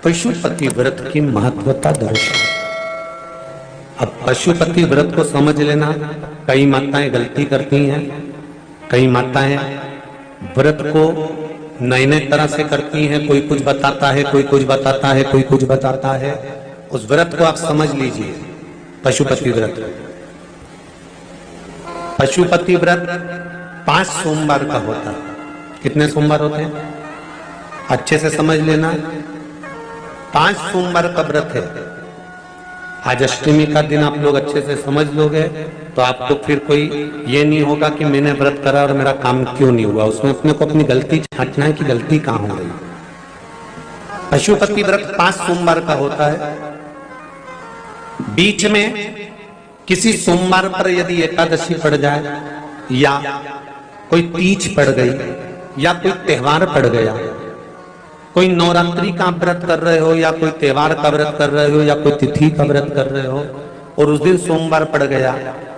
पशुपति व्रत की महत्वता दर्शाए। अब पशुपति व्रत को समझ लेना। कई माताएं गलती करती हैं, कई माताएं व्रत को नए नए तरह से करती हैं। कोई कुछ बताता है, कोई कुछ बताता है, कोई कुछ बताता है। उस व्रत को आप समझ लीजिए, पशुपति व्रत। पशुपति व्रत 5 सोमवार का होता है। कितने सोमवार होते हैं अच्छे से समझ लेना। 5 सोमवार का व्रत है। आज अष्टमी का दिन आप लोग अच्छे से समझ लोगे तो आपको फिर कोई ये नहीं होगा कि मैंने व्रत करा और मेरा काम क्यों नहीं हुआ। उसमें अपने को अपनी गलती छांटना है कि गलती कहां हो गई। पशुपति व्रत 5 सोमवार का होता है। बीच में किसी सोमवार पर यदि एकादशी पड़ जाए या कोई तीज पड़ गई या कोई त्योहार पड़ गया, कोई नवरात्रि का व्रत कर रहे हो या कोई त्योहार का व्रत कर रहे हो या कोई तिथि का व्रत कर रहे हो और उस दिन सोमवार पड़ गया,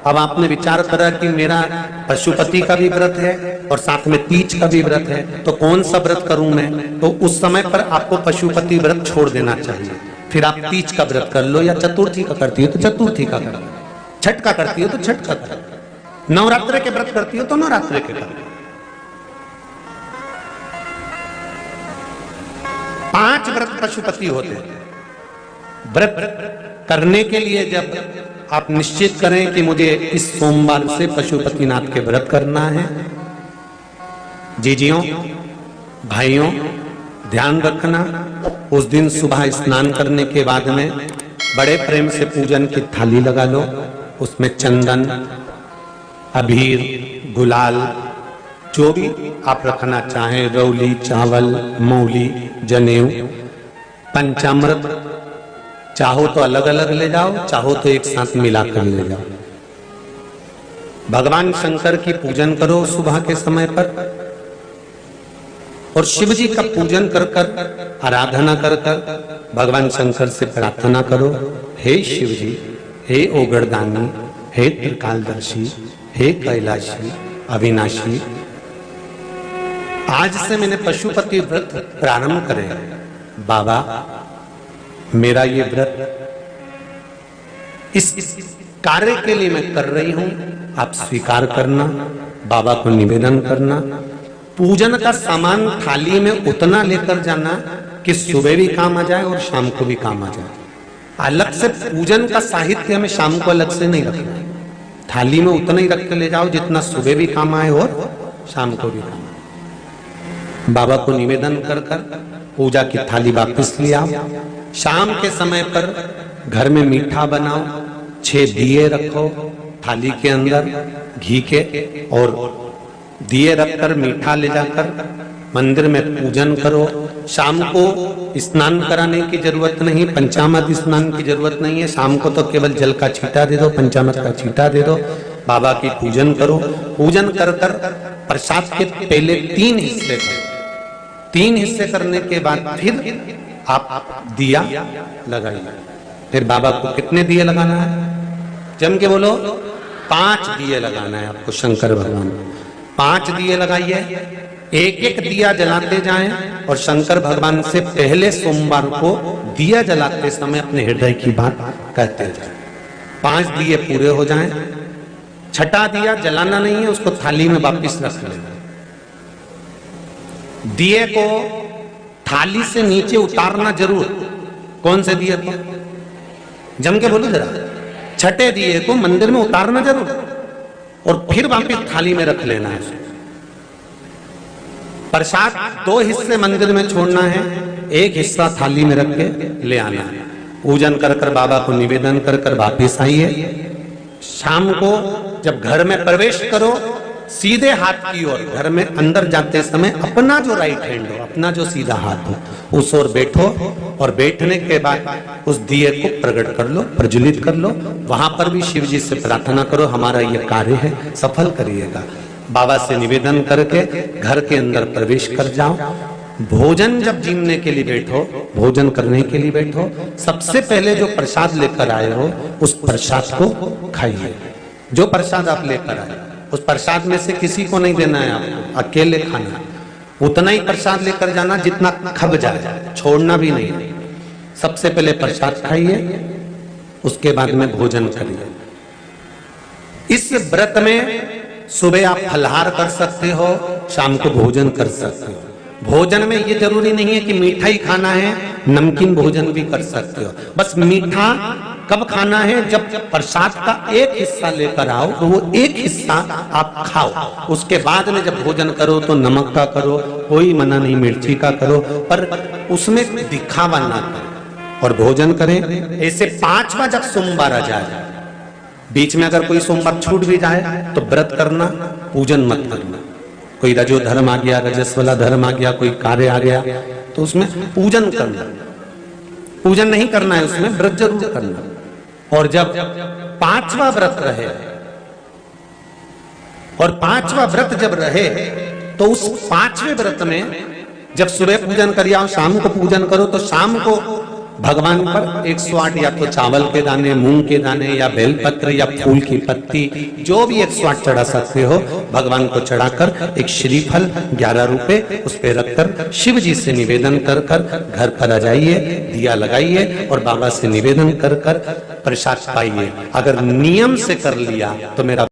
अब आपने विचार करा कि मेरा पशुपति का भी व्रत है और साथ में तीज का भी व्रत है, तो कौन सा व्रत करूं मैं। तो उस समय पर आपको पशुपति व्रत छोड़ देना चाहिए। फिर आप तीज का व्रत कर लो या चतुर्थी का करती हो तो चतुर्थी का कर लो, छठ का करती हो तो छठ का कर लो, नवरात्रि के व्रत करती हो तो नवरात्रि के कर लो। 5 व्रत पशुपति होते हैं। व्रत करने के लिए जब आप निश्चित करें कि मुझे इस सोमवार से पशुपतिनाथ के व्रत करना है, जीजियों भाइयों ध्यान रखना, उस दिन सुबह स्नान करने के बाद में बड़े प्रेम से पूजन की थाली लगा लो। उसमें चंदन, अबीर, गुलाल, जो भी आप रखना चाहें, रौली, चावल, मौली, जनेऊ, पंचामृत, चाहो तो अलग अलग ले जाओ, चाहो तो एक साथ मिलाकर ले जाओ। भगवान शंकर की पूजन करो सुबह के समय पर और शिव जी का पूजन कर कर, आराधना कर कर भगवान शंकर से प्रार्थना करो, हे शिव जी, हे ओगरदानी, हे त्रिकालदर्शी, हे कैलाशी, अविनाशी, आज से मैंने पशुपति व्रत प्रारंभ करे। बाबा मेरा ये व्रत इस कार्य के लिए मैं कर रही हूं, आप स्वीकार करना। बाबा को निवेदन करना। पूजन का सामान थाली में उतना लेकर जाना कि सुबह भी काम आ जाए और शाम को भी काम आ जाए। अलग से पूजन का साहित्य हमें शाम को अलग से नहीं रखना। थाली में उतना ही रख के ले जाओ जितना सुबह भी काम आए और शाम को भी काम आए। बाबा को निवेदन कर कर पूजा की थाली वापस ले आओ। शाम के समय पर घर में मीठा बनाओ, 6 दिए रखो थाली के अंदर घी के, और दिए रखकर मीठा ले जाकर मंदिर में पूजन करो। शाम को स्नान कराने की जरूरत नहीं, पंचामृत स्नान की जरूरत नहीं है। शाम को तो केवल जल का छींटा दे दो, पंचामृत का छींटा दे दो, बाबा की पूजन करो। पूजन कर कर प्रसाद के पहले 3 हिस्से करो। 3 हिस्से करने के बाद फिर आप दिया लगाइए। फिर बाबा को कितने दिए लगाना है? जम के बोलो, 5 दिए लगाना है आपको शंकर भगवान को। 5 दिए लगाइए, एक एक दिया जलाते जाएं और शंकर भगवान से पहले सोमवार को दिया जलाते समय अपने हृदय की बात कहते जाएं। 5 दिए पूरे हो जाएं। छठा दिया जलाना नहीं है, उसको थाली में वापस रख लेना। दिए को थाली से नीचे उतारना जरूर। कौन से दिए को? जम के बोलो जरा। छठे दिए को मंदिर में उतारना जरूर और फिर वापस थाली में रख लेना है। प्रसाद 2 हिस्से मंदिर में छोड़ना है, एक हिस्सा थाली में रख के ले आना है। पूजन कर कर बाबा को निवेदन कर कर वापिस आइए। शाम को जब घर में प्रवेश करो, सीधे हाथ की ओर घर में अंदर जाते समय अपना जो राइट हैंड हो, अपना जो सीधा हाथ हो, उस ओर बैठो और बैठने के बाद उस दिए को प्रकट कर लो, प्रज्वलित कर लो। वहां पर भी शिव जी से प्रार्थना करो, हमारा ये कार्य है सफल करिएगा। बाबा से निवेदन करके घर के अंदर प्रवेश कर जाओ। भोजन जब जीमने के लिए बैठो, भोजन करने के लिए बैठो, सबसे पहले जो प्रसाद लेकर आए हो उस प्रसाद को खाइए। जो प्रसाद आप लेकर आए उस प्रसाद में से किसी को नहीं देना है आपको, अकेले खाना। उतना ही प्रसाद लेकर जाना जितना खब जाए, छोड़ना भी नहीं। सबसे पहले प्रसाद खाइए, उसके बाद में भोजन करिए। इस व्रत में सुबह आप फलाहार कर सकते हो, शाम को भोजन कर सकते हो। भोजन में ये जरूरी नहीं है कि मीठा ही खाना है, नमकीन भोजन भी कर सकते हो। बस मीठा कब खाना है, जब प्रसाद का एक हिस्सा लेकर आओ तो वो एक हिस्सा आप खाओ। उसके बाद में जब भोजन करो तो नमक का करो, कोई मना नहीं, मिर्ची का करो, पर उसमें दिखावा ना करो और भोजन करें। ऐसे 5वां जब सोमवार आ जाए, बीच में अगर कोई सोमवार छूट भी जाए तो व्रत करना, पूजन मत करना। कोई रजो धर्म आ गया, रजस वाला धर्म आ गया, कोई कार्य आ गया तो उसमें पूजन करना, पूजन नहीं करना है, उसमें व्रत जरूर करना। और जब 5वां व्रत रहे, और 5वां व्रत जब रहे तो उस 5वें व्रत में जब सुबह पूजन करिए और शाम को पूजन करो तो शाम को भगवान पर 108 या तो चावल के दाने, मूंग के दाने या बेलपत्र या फूल की पत्ती, जो भी 108 चढ़ा सकते हो भगवान को चढ़ाकर एक श्रीफल 11 रुपए उस पे रखकर शिव जी से निवेदन कर कर घर पर आ जाइए, दिया लगाइए और बाबा से निवेदन कर कर प्रसाद पाइए। अगर नियम से कर लिया तो मेरा